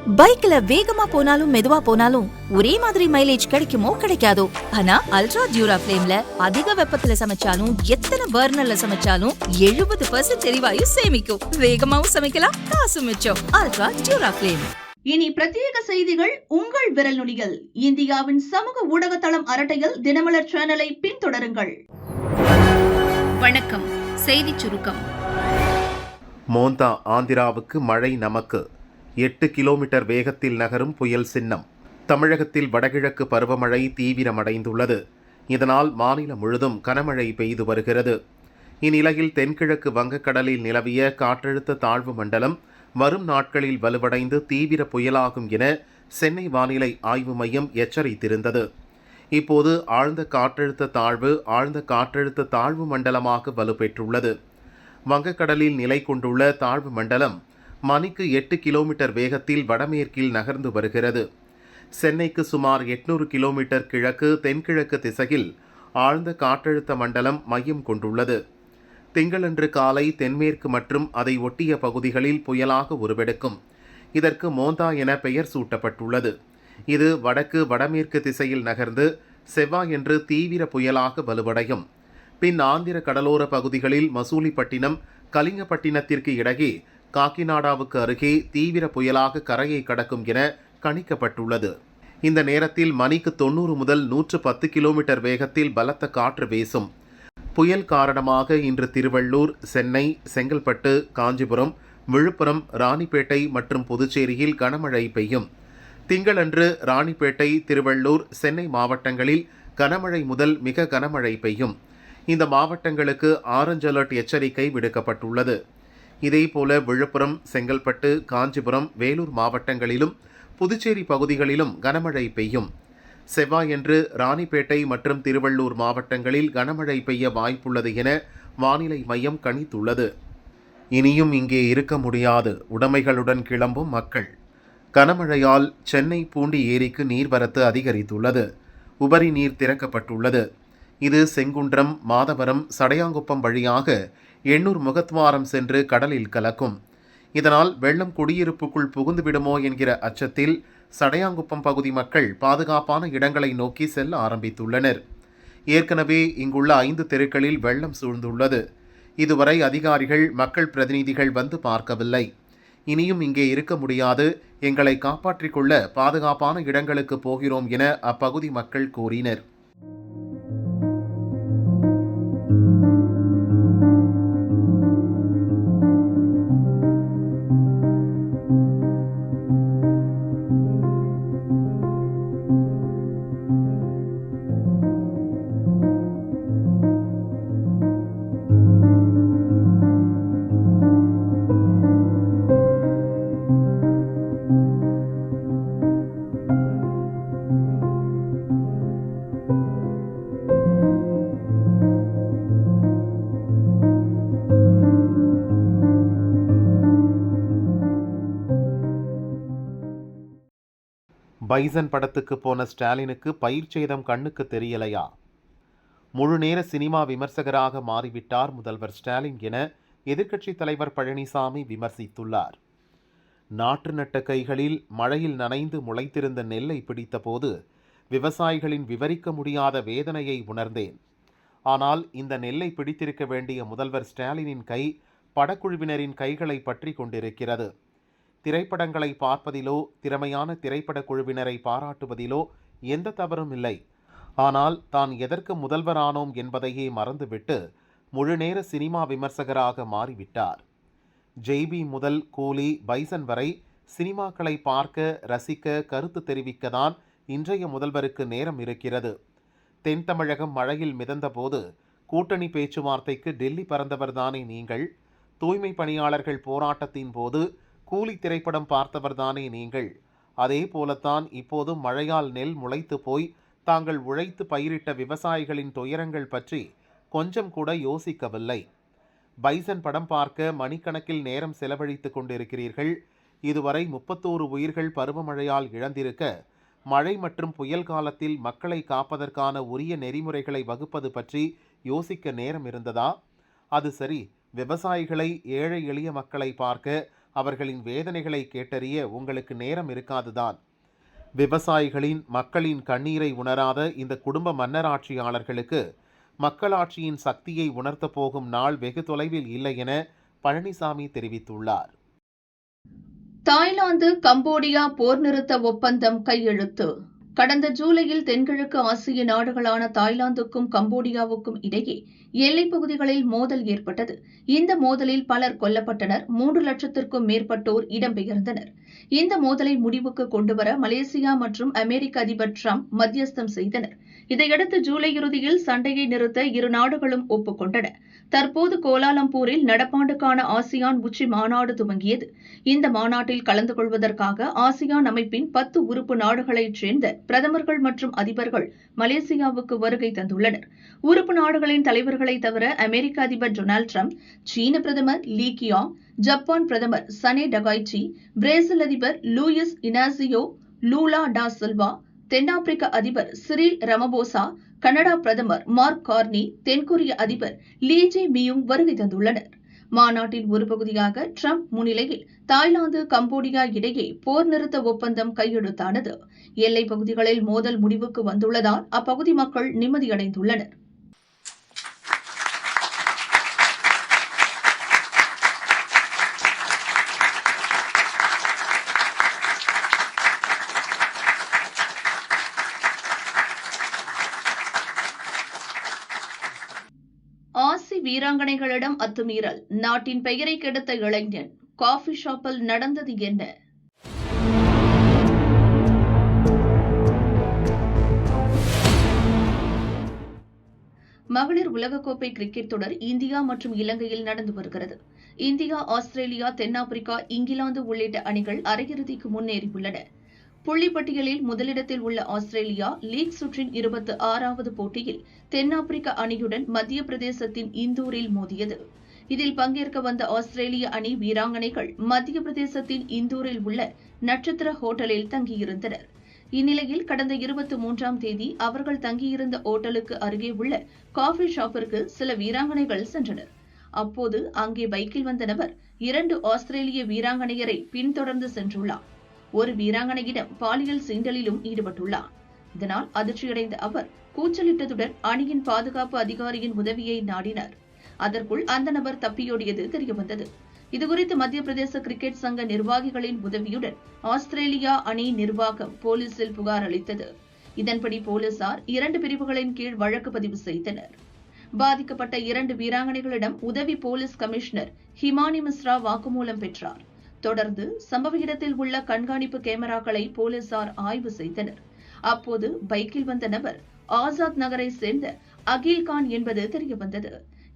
பைக்ல வேகமா போனாலும் மெதுவா போனாலும் ஒரே மாதிரி மைலேஜ் கிடைக்குமோ கிடைக்காதோ. ஆனா அல்ட்ரா டியூரா ஃபிளேம்ல அதிக வெப்பத்துல சமைச்சாலும் எத்தனை பர்னர்ல சமைச்சாலும் 70% எரிவாயு சேமிக்கும். வேகமாவும் சமைக்கலாம், காசு மிச்சம். Ultra டியூரா flame. இனி பிரத்யேக செய்திகள் உங்கள் விரல் நுனிகள். இந்தியாவின் சமூக ஊடக தளம் அரட்டையில் தினமலர் சேனலை பின்தொடருங்கள். வணக்கம். செய்தி சுருக்கம். மோந்தா ஆந்திராவுக்கு மழை நமக்கு. 8 கிலோமீட்டர் வேகத்தில் நகரும் புயல் சின்னம். தமிழகத்தில் வடகிழக்கு பருவமழை தீவிரமடைந்துள்ளது. இதனால் மாநிலம் முழுதும் கனமழை பெய்து வருகிறது. இந்நிலையில் தென்கிழக்கு வங்கக்கடலில் நிலவிய காற்றழுத்த தாழ்வு மண்டலம் வரும் நாட்களில் வலுவடைந்து தீவிர புயலாகும் என சென்னை வானிலை ஆய்வு மையம் எச்சரித்திருந்தது. இப்போது ஆழ்ந்த காற்றழுத்த தாழ்வு மண்டலமாக வலுப்பெற்றுள்ளது. வங்கக்கடலில் நிலை கொண்டுள்ள தாழ்வு மண்டலம் மணிக்கு 8 கிலோமீட்டர் வேகத்தில் வடமேற்கில் நகர்ந்து வருகிறது. சென்னைக்கு சுமார் 800 கிலோமீட்டர் கிழக்கு தென்கிழக்கு திசையில் ஆழ்ந்த காற்றழுத்த மண்டலம் மையம் கொண்டுள்ளது. திங்களன்று காலை தென்மேற்கு மற்றும் அதை ஒட்டிய பகுதிகளில் புயலாக உருவெடுக்கும். இதற்கு மோந்தா என பெயர் சூட்டப்பட்டுள்ளது. இது வடமேற்கு திசையில் நகர்ந்து செவ்வாயன்று தீவிர புயலாக வலுவடையும். பின் ஆந்திர கடலோர பகுதிகளில் மசூலிப்பட்டினம், கலிங்கப்பட்டினத்திற்கு இடையே காக்கிநாடாவுக்கு அருகே தீவிர புயலாக கரையை கடக்கும் என கணிக்கப்பட்டுள்ளது. இந்த நேரத்தில் மணிக்கு 90 முதல் 110 கிலோமீட்டர் வேகத்தில் பலத்த காற்று வீசும். புயல் காரணமாக இன்று திருவள்ளூர், சென்னை, செங்கல்பட்டு, காஞ்சிபுரம், விழுப்புரம், ராணிப்பேட்டை மற்றும் புதுச்சேரியில் கனமழை பெய்யும். திங்களன்று ராணிப்பேட்டை, திருவள்ளூர், சென்னை மாவட்டங்களில் கனமழை முதல் மிக கனமழை பெய்யும். இந்த மாவட்டங்களுக்கு ஆரஞ்ச் அலர்ட் எச்சரிக்கை விடுக்கப்பட்டுள்ளது. இதேபோல விழுப்புரம், செங்கல்பட்டு, காஞ்சிபுரம், வேலூர் மாவட்டங்களிலும் புதுச்சேரி பகுதிகளிலும் கனமழை பெய்யும். செவ்வாயன்று ராணிப்பேட்டை மற்றும் திருவள்ளூர் மாவட்டங்களில் கனமழை பெய்ய வாய்ப்புள்ளது என வானிலை மையம் கணித்துள்ளது. இனியும் இங்கே இருக்க முடியாது, உடைமைகளுடன் கிளம்பும் மக்கள். கனமழையால் சென்னை பூண்டி ஏரிக்கு நீர்வரத்து அதிகரித்துள்ளது. உபரி நீர் திறக்கப்பட்டுள்ளது. இது செங்குன்றம், மாதவரம், சடையாங்குப்பம் வழியாக எண்ணூர் முகத்வாரம் சென்று கடலில் கலக்கும். இதனால் வெள்ளம் குடியிருப்புக்குள் புகுந்துவிடுமோ என்கிற அச்சத்தில் சடையாங்குப்பம் பகுதி மக்கள் பாதுகாப்பான இடங்களை நோக்கி செல்ல ஆரம்பித்துள்ளனர். ஏற்கனவே இங்குள்ள 5 தெருக்களில் வெள்ளம் சூழ்ந்துள்ளது. இதுவரை அதிகாரிகள், மக்கள் பிரதிநிதிகள் வந்து பார்க்கவில்லை. இனியும் இங்கே இருக்க முடியாது, எங்களை காப்பாற்றிக் கொள்ள பாதுகாப்பான இடங்களுக்கு போகிறோம் என அப்பகுதி மக்கள் கூறினர். பைசன் படத்துக்கு போன ஸ்டாலினுக்கு பயிர் சேதம் கண்ணுக்கு தெரியலையா? முழுநேர சினிமா விமர்சகராக மாறிவிட்டார் முதல்வர் ஸ்டாலின் என எதிர்க்கட்சித் தலைவர் பழனிசாமி விமர்சித்துள்ளார். நாற்று நட்ட கைகளில் மழையில் நனைந்து முளைத்திருந்த நெல்லை பிடித்தபோது விவசாயிகளின் விவரிக்க முடியாத வேதனையை உணர்ந்தேன். ஆனால் இந்த நெல்லை பிடித்திருக்க வேண்டிய முதல்வர் ஸ்டாலினின் கை படக்குழுவினரின் கைகளை பற்றி கொண்டிருக்கிறது. திரைப்படங்களை பார்ப்பதிலோ, திறமையான திரைப்பட குழுவினரை பாராட்டுவதிலோ எந்த தவறும் இல்லை. ஆனால் தான் எதற்கு முதல்வரானோம் என்பதையே மறந்துவிட்டு முழுநேர சினிமா விமர்சகராக மாறிவிட்டார். ஜெய்பி முதல் கூலி, பைசன் வரை சினிமாக்களை பார்க்க, ரசிக்க, கருத்து தெரிவிக்கத்தான் இன்றைய முதல்வருக்கு நேரம் இருக்கிறது. தென் தமிழகம் மழையில் மிதந்தபோது கூட்டணி பேச்சுவார்த்தைக்கு டெல்லி பறந்தவர்தானே நீங்கள்? தூய்மை பணியாளர்கள் போராட்டத்தின் போது கூலி திரைப்படம் பார்த்தவர்தானே நீங்கள்? அதே போலத்தான் இப்போது மழையால் நெல் முளைத்து போய் தாங்கள் உழைத்து பயிரிட்ட விவசாயிகளின் துயரங்கள் பற்றி கொஞ்சம் கூட யோசிக்கவில்லை. பைசன் படம் பார்க்க மணிக்கணக்கில் நேரம் செலவழித்து கொண்டிருக்கிறீர்கள். இதுவரை 31 உயிர்கள் பருவமழையால் இழந்திருக்க, மழை மற்றும் புயல் காலத்தில் மக்களை காப்பதற்கான உரிய நெறிமுறைகளை வகுப்பது பற்றி யோசிக்க நேரம் இருந்ததா? அது சரி, விவசாயிகளை, ஏழை எளிய மக்களை பார்க்க அவர்களின் வேதனைகளை கேட்டறிய உங்களுக்கு நேரம் இருக்காதுதான். விவசாயிகளின், மக்களின் கண்ணீரை உணராத இந்த குடும்ப மன்னராட்சியாளர்களுக்கு மக்களாட்சியின் சக்தியை உணர்த்தப் போகும் நாள் வெகு தொலைவில் இல்லை என பழனிசாமி தெரிவித்துள்ளார். தாய்லாந்து கம்போடியா போர் நிறுத்த ஒப்பந்தம் கையெழுத்து. கடந்த ஜூலையில் தென்கிழக்கு ஆசிய நாடுகளான தாய்லாந்துக்கும் கம்போடியாவுக்கும் இடையே எல்லைப் பகுதிகளில் மோதல் ஏற்பட்டது. இந்த மோதலில் பலர் கொல்லப்பட்டனர். 3 லட்சத்திற்கும் மேற்பட்டோர் இடம்பெயர்ந்தனர். இந்த மோதலை முடிவுக்கு கொண்டுவர மலேசியா மற்றும் அமெரிக்க அதிபர் டிரம்ப் மத்தியஸ்தம் செய்தனர். இதையடுத்து ஜூலை இறுதியில் சண்டையை நிறுத்த இரு நாடுகளும் ஒப்புக்கொண்டன. தற்போது கோலாலம்பூரில் நடப்பாண்டுக்கான ஆசியான் உச்சி மாநாடு துவங்கியது. இந்த மாநாட்டில் கலந்து கொள்வதற்காக ஆசியான் அமைப்பின் 10 உறுப்பு நாடுகளைச் சேர்ந்த பிரதமர்கள் மற்றும் அதிபர்கள் மலேசியாவுக்கு வருகை தந்துள்ளனர். உறுப்பு நாடுகளின் தலைவர்களை தவிர அமெரிக்க அதிபர் டொனால்டு டிரம்ப், சீன பிரதமர் லீ கியாங், ஜப்பான் பிரதமர் சனே டகாய்ச்சி, பிரேசில் அதிபர் லூயிஸ் இனாசியோ லூலா டா சில்வா, தென்னாப்பிரிக்க அதிபர் சிரில் ரமபோசா, கனடா பிரதமர் மார்க் கார்னி, தென்கொரிய அதிபர் லீ ஜே மியுங் வருகை தந்துள்ளனர். மாநாட்டின் ஒரு பகுதியாக டிரம்ப் முன்னிலையில் தாய்லாந்து கம்போடியா இடையே போர் நிறுத்த ஒப்பந்தம் கையெழுத்தானது. எல்லைப் பகுதிகளில் மோதல் முடிவுக்கு வந்துள்ளதால் அப்பகுதி மக்கள் நிம்மதியடைந்துள்ளனர். ஆசி வீராங்கனைகளிடம் அத்துமீறல், நாட்டின் பெயரை கெடுத்த இளைஞன், காஃபி ஷாப்பில் நடந்தது என்ன? மகளிர் உலகக்கோப்பை கிரிக்கெட் தொடர் இந்தியா மற்றும் இலங்கையில் நடந்து வருகிறது. இந்தியா, ஆஸ்திரேலியா, தென்னாப்பிரிக்கா, இங்கிலாந்து உள்ளிட்ட அணிகள் அரையிறுதிக்கு முன்னேறியுள்ளன. புள்ளிப்பட்டியலில் முதலிடத்தில் உள்ள ஆஸ்திரேலியா லீக் சுற்றின் 26வது போட்டியில் தென்னாப்பிரிக்க அணியுடன் மத்திய பிரதேசத்தின் இந்தூரில் மோதியது. இதில் பங்கேற்க வந்த ஆஸ்திரேலிய அணி வீராங்கனைகள் மத்திய பிரதேசத்தின் இந்தூரில் உள்ள நட்சத்திர ஹோட்டலில் தங்கியிருந்தனர். இந்நிலையில் கடந்த 23ஆம் தேதி அவர்கள் தங்கியிருந்த ஓட்டலுக்கு அருகே உள்ள காஃபி ஷாப்பிற்கு சில வீராங்கனைகள் சென்றனர். அப்போது அங்கே பைக்கில் வந்த நபர் 2 ஆஸ்திரேலிய வீராங்கனையரை பின்தொடர்ந்து சென்றுள்ளார். ஒரு வீராங்கனையிடம் பாலியல் சீண்டலிலும் ஈடுபட்டுள்ளார். இதனால் அதிர்ச்சியடைந்த அவர் கூச்சலிட்டதுடன் அணியின் பாதுகாப்பு அதிகாரியின் உதவியை நாடினார். அதற்குள் அந்த நபர் தப்பியோடியது தெரியவந்தது. இதுகுறித்து மத்திய பிரதேச கிரிக்கெட் சங்க நிர்வாகிகளின் உதவியுடன் ஆஸ்திரேலியா அணி நிர்வாகம் போலீசில் புகார் அளித்தது. இதன்படி போலீசார் 2 பிரிவுகளின் கீழ் வழக்கு பதிவு செய்தனர். பாதிக்கப்பட்ட 2 வீராங்கனைகளிடம் உதவி போலீஸ் கமிஷனர் ஹிமானி மிஸ்ரா வாக்குமூலம் பெற்றார். தொடர்ந்து சம்பவ இடத்தில் உள்ள கண்காணிப்பு கேமராக்களை போலீசார் ஆய்வு செய்தனர். அப்போது பைக்கில் வந்த நபர் ஆசாத் நகரை சேர்ந்த அகில்கான் என்பது தெரியவந்தது.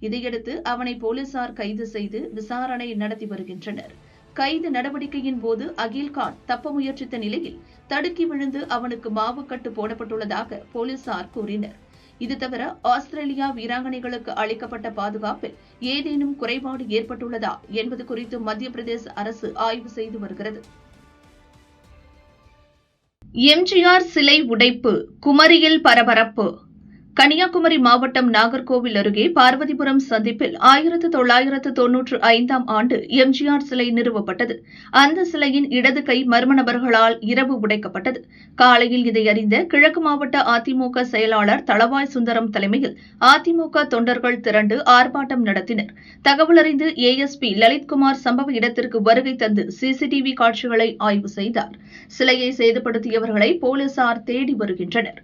இதையடுத்து அவனை போலீசார் கைது செய்து விசாரணை நடத்தி வருகின்றனர். கைது நடவடிக்கையின் போது அகில்கான் தப்ப முயற்சித்த நிலையில் தடுக்கி விழுந்து அவனுக்கு மாவுக்கட்டு போடப்பட்டுள்ளதாக போலீசார் கூறினர். இது தவிர ஆஸ்திரேலியா வீராங்கனைகளுக்கு அளிக்கப்பட்ட பாதுகாப்பில் ஏதேனும் குறைபாடு ஏற்பட்டுள்ளதா என்பது குறித்து மத்திய பிரதேச அரசு ஆய்வு செய்து வருகிறது. எம்ஜிஆர் சிலை உடைப்பு, குமரியில் பரபரப்பு. கன்னியாகுமரி மாவட்டம் நாகர்கோவில் அருகே பார்வதிபுரம் சந்திப்பில் 1995ஆம் ஆண்டு எம்ஜிஆர் சிலை நிறுவப்பட்டது. அந்த சிலையின் இடது கை மர்ம நபர்களால் இரவு உடைக்கப்பட்டது. காலையில் இதை அறிந்த கிழக்கு மாவட்ட அதிமுக செயலாளர் தளவாய் சுந்தரம் தலைமையில் அதிமுக தொண்டர்கள் திரண்டு ஆர்ப்பாட்டம் நடத்தினர். தகவல் அறிந்து ஏஎஸ்பி லலித்குமார் சம்பவ இடத்திற்கு வருகை தந்து சிசிடிவி காட்சிகளை ஆய்வு செய்தார். சிலையை சேதப்படுத்தியவர்களை போலீசார் தேடி வருகின்றனர்.